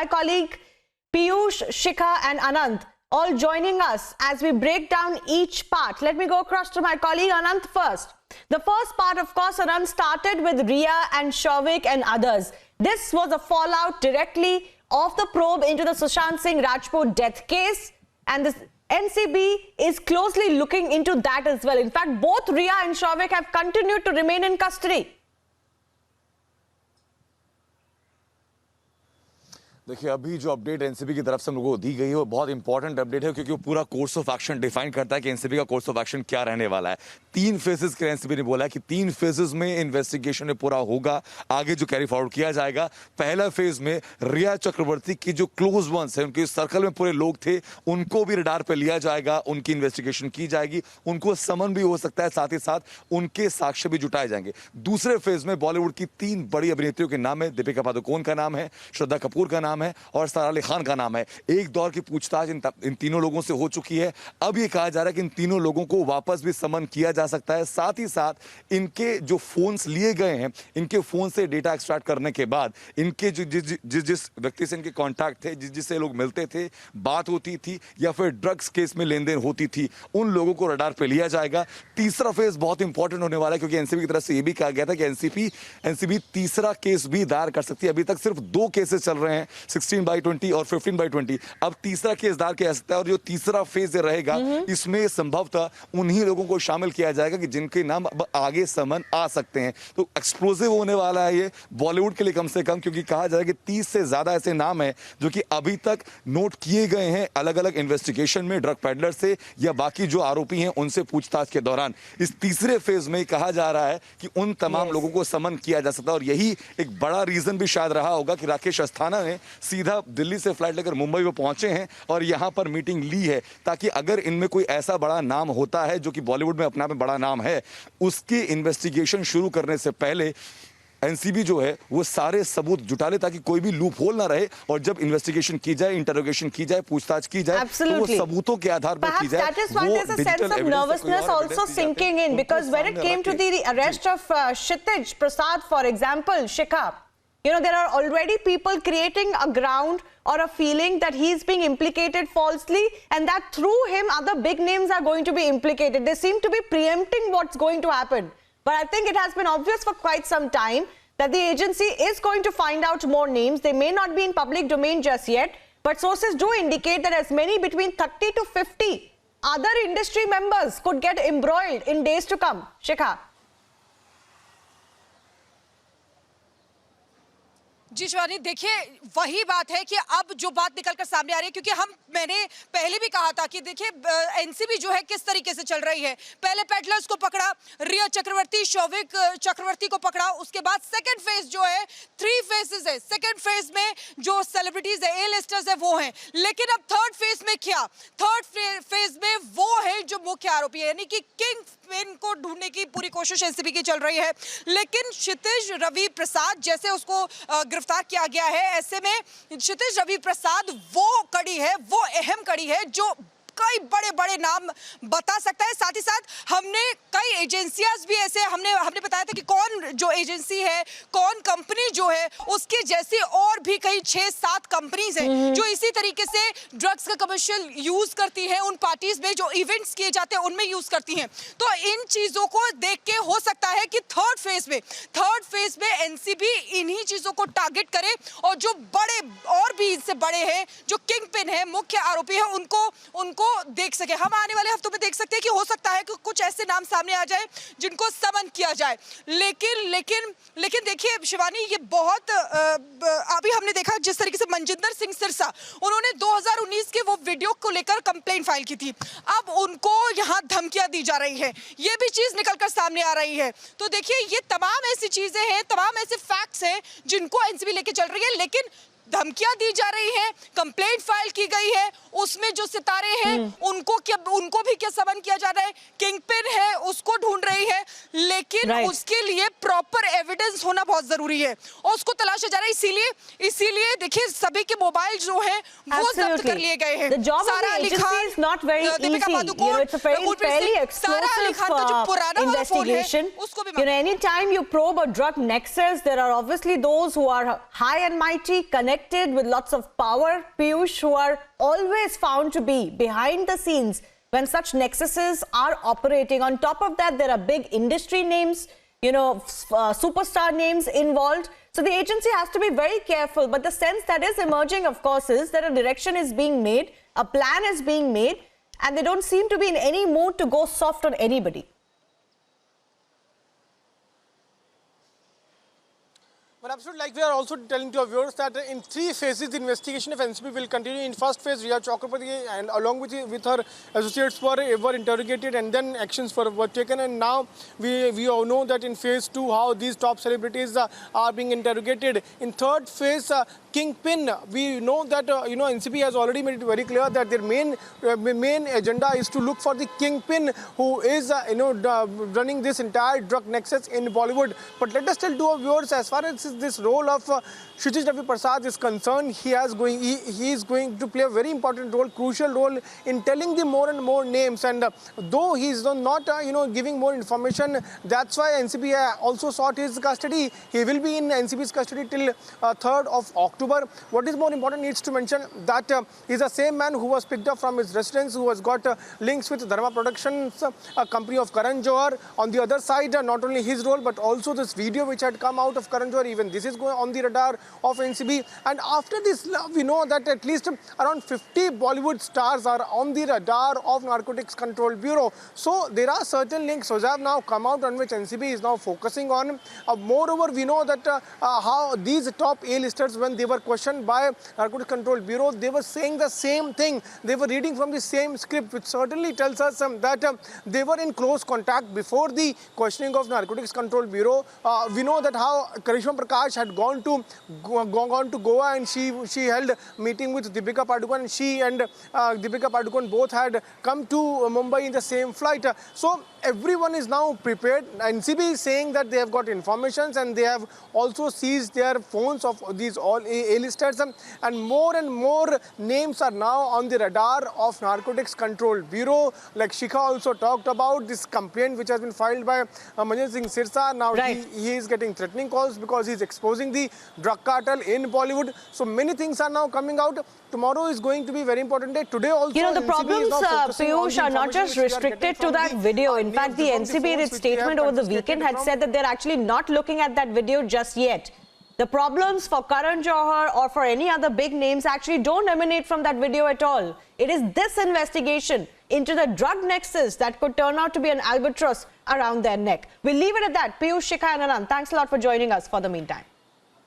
My colleague Piyush, Shikha and Anant all joining us as we break down each part. Let me go across to my colleague Anant first. The first part, of course, Anant, started with Riya and Shovik and others. This was a fallout directly of the probe into the Sushant Singh Rajput death case, and the NCB is closely looking into that as well. In fact, both Riya and Shovik have continued to remain in custody. देखिए, अभी जो update NCB की तरफ से हम लोगों को दी गई है वो बहुत इंपॉर्टेंट अपडेट है, क्योंकि वो पूरा कोर्स ऑफ एक्शन डिफाइन करता है कि एनसीबी का कोर्स ऑफ एक्शन क्या रहने वाला है। 3 फेजेस के एनसीबी ने बोला है कि 3 फेजेस में इन्वेस्टिगेशन में पूरा होगा, आगे जो कैरी फॉरवर्ड किया जाएगा। पहला फेज में रिया चक्रवर्ती की जो क्लोज वंस है, उनके सर्कल में पूरे लोग थे, उनको भी रडार पे लिया जाएगा, उनकी इन्वेस्टिगेशन की जाएगी, उनको समन भी हो सकता है, साथ ही साथ उनके साक्ष्य भी जुटाए जाएंगे। दूसरे फेज में बॉलीवुड की 3 बड़ी अभिनेत्रियों के नाम है, दीपिका पादुकोण का नाम है, श्रद्धा कपूर का नाम है और सारा अली खान का नाम है। एक दौर की पूछताछ इन तीनों लोगों से हो चुकी है। अब ये कहा जा रहा है कि इन तीनों लोगों को वापस भी समन किया जा सकता है। साथ ही साथ इनके जो फोन्स लिए गए हैं, इनके फोन से डेटा एक्सट्रैक्ट करने के बाद इनके जिस व्यक्ति से इनके कॉन्टैक्ट थे, जिससे लोग मिलते थे, बात होती थी या फिर ड्रग्स केस में लेन देन होती थी, उन लोगों को रडार पे लिया जाएगा। तीसरा फेज बहुत इंपॉर्टेंट होने वाला है, क्योंकि एनसीबी की तरफ से यह भी कहा गया था कि एनसीबी तीसरा केस भी दायर कर सकती है। अभी तक सिर्फ 2 केसेस चल रहे हैं, 16/20 और 15/20। अब तीसरा केस दायर किया जा सकता है और जो तीसरा फेज रहेगा इसमें संभवतः उन्हीं लोगों को शामिल किया जाएगा कि जिनके नाम अब आगे समन आ सकते हैं। तो एक्सप्लोसिव होने वाला है ये बॉलीवुड के लिए कम से कम, क्योंकि कहा जा रहा है कि 30 से ज्यादा ऐसे नाम हैं जो कि अभी तक नोट किए गए हैं अलग अलग इन्वेस्टिगेशन में, ड्रग पैडलर से या बाकी जो आरोपी हैं उनसे पूछताछ के दौरान। इस तीसरे फेज में कहा जा रहा है कि उन तमाम लोगों को समन किया जा सकता है और यही एक बड़ा रीजन भी शायद रहा होगा कि राकेश अस्थाना ने सीधा दिल्ली से फ्लाइट लेकर मुंबई में पहुंचे हैं और यहां पर मीटिंग ली है, ताकि अगर इनमें कोई ऐसा बड़ा नाम होता है जो कि बॉलीवुड में अपने आप में बड़ा नाम है, उसकी इन्वेस्टिगेशन शुरू करने से पहले एनसीबी जो है वो सारे सबूत जुटा ले, ताकि कोई भी लूप होल ना रहे और जब इन्वेस्टिगेशन की जाए, इंटरोगेशन की जाए, पूछताछ की जाए, तो वो सबूतों के आधार पर की जाए। That is why there's a sense of nervousness also sinking in, because when it came to the arrest of Kshitij Prasad, for example, Shikha, you know, there are already people creating a ground or a feeling that he's being implicated falsely and that through him other big names are going to be implicated. They seem to be preempting what's going to happen. But I think it has been obvious for quite some time that the agency is going to find out more names. They may not be in public domain just yet, but sources do indicate that as many between 30 to 50 other industry members could get embroiled in days to come. Shikha. जी शिवानी, देखिए वही बात है कि अब जो बात निकलकर सामने आ रही है, क्योंकि मैंने पहले भी कहा था कि देखिए एनसीबी जो है किस तरीके से चल रही है। पहले पेडलर्स को पकड़ा, रिया चक्रवर्ती, शौविक चक्रवर्ती को पकड़ा, उसके बाद सेकंड फेज जो है 3 फेजेस है। सेकंड फेज में जो सेलिब्रिटीज है, ए लिस्टर्स है, वो हैं, लेकिन अब थर्ड फेज में क्या? थर्ड फेज में वो है जो मुख्य आरोपी है, यानी कि किंग पिन को ढूंढने की पूरी कोशिश एनसीबी की चल रही है। लेकिन क्षितिज रवि प्रसाद जैसे उसको गिरफ्तार किया गया है, ऐसे में क्षितिज रवि प्रसाद वो कड़ी है, वो अहम कड़ी है जो कई बड़े बड़े नाम बता सकता है। साथ ही साथ हमने कई एजेंसियां भी ऐसे हमने बताया था कि कौन जो एजेंसी है, कौन कंपनी जो है, उसकी जैसी और भी कई 6-7 कंपनीज हैं जो इसी तरीके से ड्रग्स का कमर्शियल यूज करती हैं, उन पार्टीज में जो इवेंट्स किए जाते हैं उनमें यूज करती हैं। तो इन चीजों को देख के हो सकता है कि थर्ड फेज में एनसीबी इन्हीं चीजों को टारगेट करे और जो बड़े और भी इनसे बड़े हैं, जो किंग पिन है, मुख्य आरोपी है, उनको देख सके। हम आने वाले हफ्तों में देख सकते हैं कि हो सकता है कि कुछ ऐसे नाम सामने आ जाए जिनको समन किया जाए। लेकिन देखिए शिवानी, ये बहुत अभी हमने देखा जिस तरीके से मनजिंदर सिंह सिरसा, उन्होंने 2019 के वो वीडियो को लेकर कंप्लेंट फाइल की थी, अब उनको यहाँ धमकियां दी जा रही है, ये भी चीज निकलकर सामने आ रही है। तो देखिए ये तमाम ऐसी चीजें हैं, तमाम ऐसे फैक्ट्स हैं जिनको एनसीबी लेके चल रही है, लेकिन धमकियां दी जा रही हैं, कंप्लेंट फाइल की गई है, उसमें जो सितारे हैं उनको भी क्या समन किया जा रहा है, किंगपिन है उसको ढूंढ रही है, लेकिन उसके लिए प्रॉपर एविडेंस होना बहुत जरूरी है और उसको तलाशा जा रहा है। इसीलिए देखिए सभी के मोबाइल जो हैं वो जब्त कर लिए गए हैं। सारा अली खान, दीपिका पादुकोण, सारा अली खान का जो पुराना वाला फोन है उसको भी। Anytime you probe a drug nexus, there are obviously those who are high and mighty, connected connected with lots of power, Piyush, who are always found to be behind the scenes when such nexuses are operating. On top of that, there are big industry names, you know, superstar names involved. So the agency has to be very careful. But the sense that is emerging, of course, is that a direction is being made, a plan is being made, and they don't seem to be in any mood to go soft on anybody. But absolutely, like we are also telling to our viewers that in 3 phases, the investigation of NCB will continue. In first phase, Riya Chakraborty and along with her associates were interrogated, and then actions were taken. And now we all know that in phase 2, how these top celebrities are being interrogated. In third phase, Kingpin, we know that NCB has already made it very clear that their main agenda is to look for the Kingpin who is running this entire drug nexus in Bollywood. But let us tell to our viewers, as far as this role of Kshitij Ravi Prasad is concerned, he is going to play a very important role, crucial role in telling the more and more names. And though he is not giving more information, that's why NCB also sought his custody. He will be in NCB's custody till 3rd of October. What is more important needs to mention that he's the same man who was picked up from his residence, who has got links with Dharma Productions, a company of Karan Johar. On the other side, not only his role, but also this video which had come out of Karan Johar, even this is going on the radar of NCB. And after this, we know that at least around 50 Bollywood stars are on the radar of Narcotics Control Bureau. So there are certain links which have now come out on which NCB is now focusing on. Moreover, we know that how these top A-listers, when they were questioned by Narcotics Control Bureau, they were saying the same thing. They were reading from the same script, which certainly tells us that they were in close contact before the questioning of Narcotics Control Bureau. We know that how Karishma Prakash had gone to Goa, and she held meeting with Deepika Padukone, and she and Deepika Padukone both had come to Mumbai in the same flight. So everyone is now prepared. NCB is saying that they have got informations, and they have also seized their phones of these all A-listers, and more names are now on the radar of Narcotics Control Bureau. Like Shikha also talked about this complaint which has been filed by Manjeet Singh Sirsa. Now he is getting threatening calls because he is exposing the drug cartel in Bollywood. So many things are now coming out. Tomorrow is going to be a very important day. Today also, you know, the problems, Piyush, are not just restricted to that video. In fact, the NCB in its statement over the weekend had said that they're actually not looking at that video just yet. The problems for Karan Johar or for any other big names actually don't emanate from that video at all. It is this investigation into the drug nexus that could turn out to be an albatross around their neck. We'll leave it at that. Piyush, Shikha and Anand, thanks a lot for joining us for the meantime.